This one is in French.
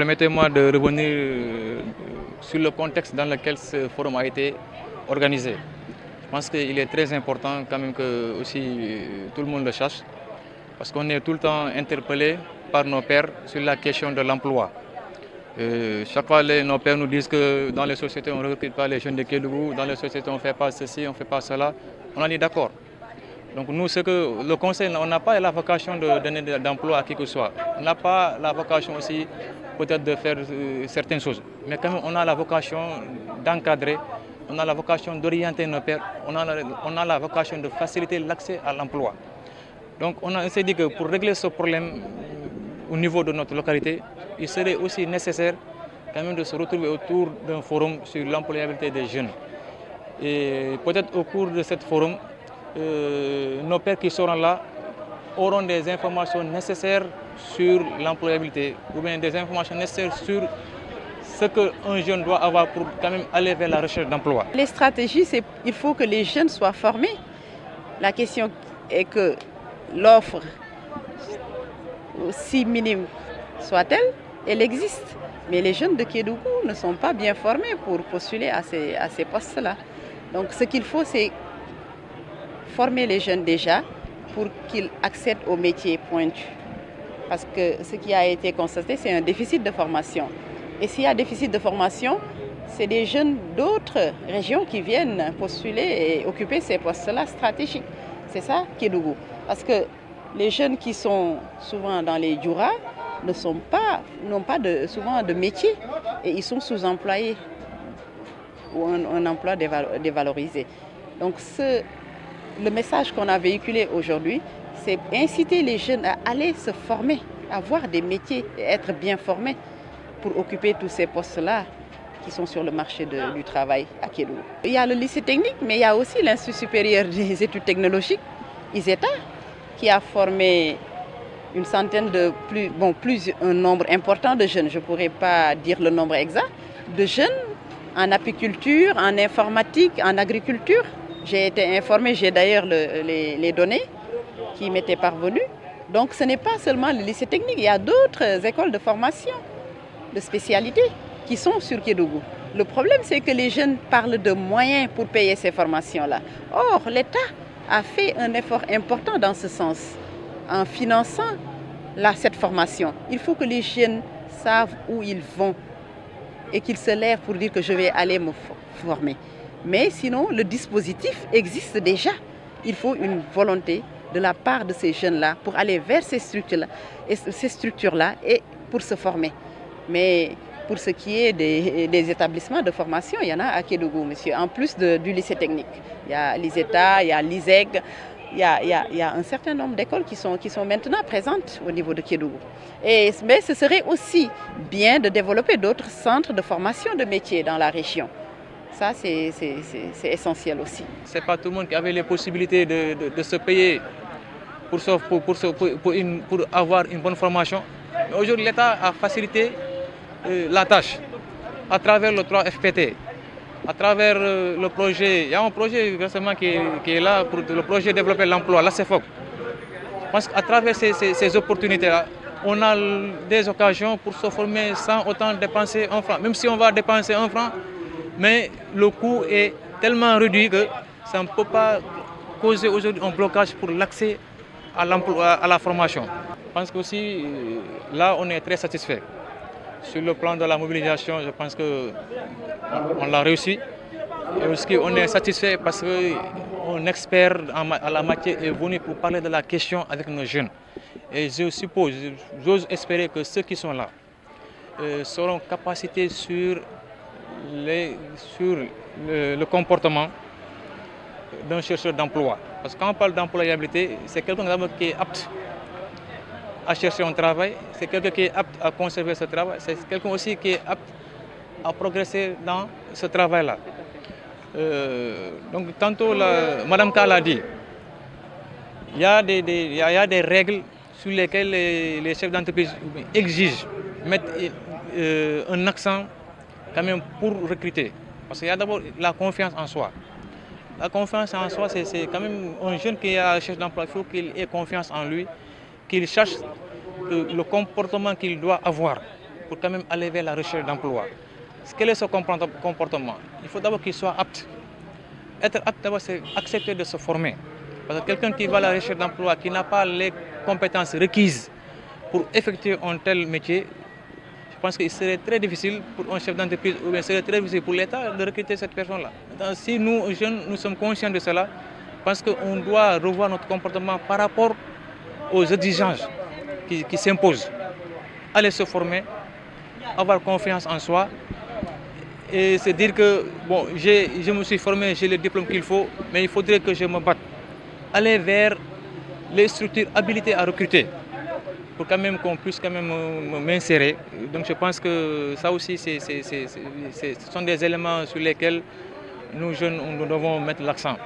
permettez-moi de revenir sur le contexte dans lequel ce forum a été organisé. Je pense qu'il est très important quand même que aussi tout le monde le sache, parce qu'on est tout le temps interpellé par nos pairs sur la question de l'emploi. Chaque fois, nos pères nous disent que dans les sociétés, on ne recrute pas les jeunes de Kédougou, dans les sociétés, on ne fait pas ceci, on ne fait pas cela. On en est d'accord. Donc nous, ce que le conseil, on n'a pas la vocation de donner d'emploi à qui que ce soit. On n'a pas la vocation aussi peut-être de faire certaines choses. Mais quand même, on a la vocation d'encadrer, on a la vocation d'orienter nos pairs, on a la vocation de faciliter l'accès à l'emploi. Donc on s'est dit que pour régler ce problème au niveau de notre localité, il serait aussi nécessaire quand même de se retrouver autour d'un forum sur l'employabilité des jeunes. Et peut-être au cours de ce forum, nos pairs qui seront là auront des informations nécessaires sur l'employabilité ou bien des informations nécessaires sur ce qu'un jeune doit avoir pour quand même aller vers la recherche d'emploi. Les stratégies, c'est qu'il faut que les jeunes soient formés. La question est que l'offre, aussi minime soit-elle, elle existe. Mais les jeunes de Kédougou ne sont pas bien formés pour postuler à ces postes-là. Donc ce qu'il faut, c'est former les jeunes déjà pour qu'ils accèdent aux métiers pointus. Parce que ce qui a été constaté, c'est un déficit de formation. Et s'il y a déficit de formation, c'est des jeunes d'autres régions qui viennent postuler et occuper ces postes-là stratégiques. C'est ça, Kédougou. Parce que les jeunes qui sont souvent dans les Djoura n'ont pas souvent de métier et ils sont sous-employés ou un emploi dévalorisé. Donc le message qu'on a véhiculé aujourd'hui, c'est inciter les jeunes à aller se former, à avoir des métiers et être bien formés pour occuper tous ces postes-là qui sont sur le marché du travail à Kédougou. Il y a le lycée technique, mais il y a aussi l'Institut supérieur des études technologiques, ISETA, qui a formé une centaine un nombre important de jeunes, je ne pourrais pas dire le nombre exact, de jeunes en apiculture, en informatique, en agriculture. J'ai été informée, j'ai d'ailleurs les données qui m'étaient parvenues. Donc ce n'est pas seulement le lycée technique, il y a d'autres écoles de formation, de spécialité qui sont sur Kédougou. Le problème, c'est que les jeunes parlent de moyens pour payer ces formations-là. Or, l'État a fait un effort important dans ce sens, en finançant cette formation. Il faut que les jeunes savent où ils vont et qu'ils se lèvent pour dire que je vais aller me former. Mais sinon, le dispositif existe déjà. Il faut une volonté de la part de ces jeunes-là pour aller vers ces structures-là et pour se former. Mais pour ce qui est des établissements de formation, il y en a à Kédougou, monsieur, en plus du lycée technique. Il y a l'ISETA, il y a l'ISEG, il y a un certain nombre d'écoles qui sont maintenant présentes au niveau de Kédougou. Mais ce serait aussi bien de développer d'autres centres de formation de métiers dans la région. Ça, c'est essentiel aussi. Ce n'est pas tout le monde qui avait les possibilités de se payer pour avoir une bonne formation. Aujourd'hui, l'État a facilité la tâche à travers le 3FPT, à travers le projet. Il y a un projet récemment qui est là pour le projet développer l'emploi, l'ACEFOC. Je pense qu'à travers ces opportunités-là, on a des occasions pour se former sans autant dépenser un franc. Même si on va dépenser un franc, mais le coût est tellement réduit que ça ne peut pas causer aujourd'hui un blocage pour l'accès à l'emploi, à la formation. Je pense qu'aussi, là, on est très satisfait. Sur le plan de la mobilisation, je pense qu'on l'a réussi. Et aussi, on est satisfait parce qu'un expert à la matière est venu pour parler de la question avec nos jeunes. Et je suppose, j'ose espérer que ceux qui sont là seront capacités sur le comportement d'un chercheur d'emploi. Parce que quand on parle d'employabilité, c'est quelqu'un qui est apte à chercher un travail, c'est quelqu'un qui est apte à conserver ce travail, c'est quelqu'un aussi qui est apte à progresser dans ce travail-là. Donc tantôt, Madame K l'a dit, il y a des règles sur lesquelles les chefs d'entreprise exigent, mettent un accent quand même pour recruter. Parce qu'il y a d'abord la confiance en soi. La confiance en soi, c'est quand même un jeune qui est à la recherche d'emploi, il faut qu'il ait confiance en lui, qu'il cherche le comportement qu'il doit avoir pour quand même aller vers la recherche d'emploi. Quel est ce comportement? Il faut d'abord qu'il soit apte. Être apte d'abord, c'est accepter de se former. Parce que quelqu'un qui va à la recherche d'emploi, qui n'a pas les compétences requises pour effectuer un tel métier, je pense qu'il serait très difficile pour un chef d'entreprise ou bien serait très difficile pour l'État de recruter cette personne-là. Si nous, jeunes, nous sommes conscients de cela, parce qu'on doit revoir notre comportement par rapport aux exigences qui s'imposent. Aller se former, avoir confiance en soi et se dire que bon, je me suis formé, j'ai le diplôme qu'il faut, mais il faudrait que je me batte. Aller vers les structures habilitées à recruter pour quand même qu'on puisse quand même m'insérer. Donc je pense que ça aussi, ce sont des éléments sur lesquels nous jeunes, nous devons mettre l'accent.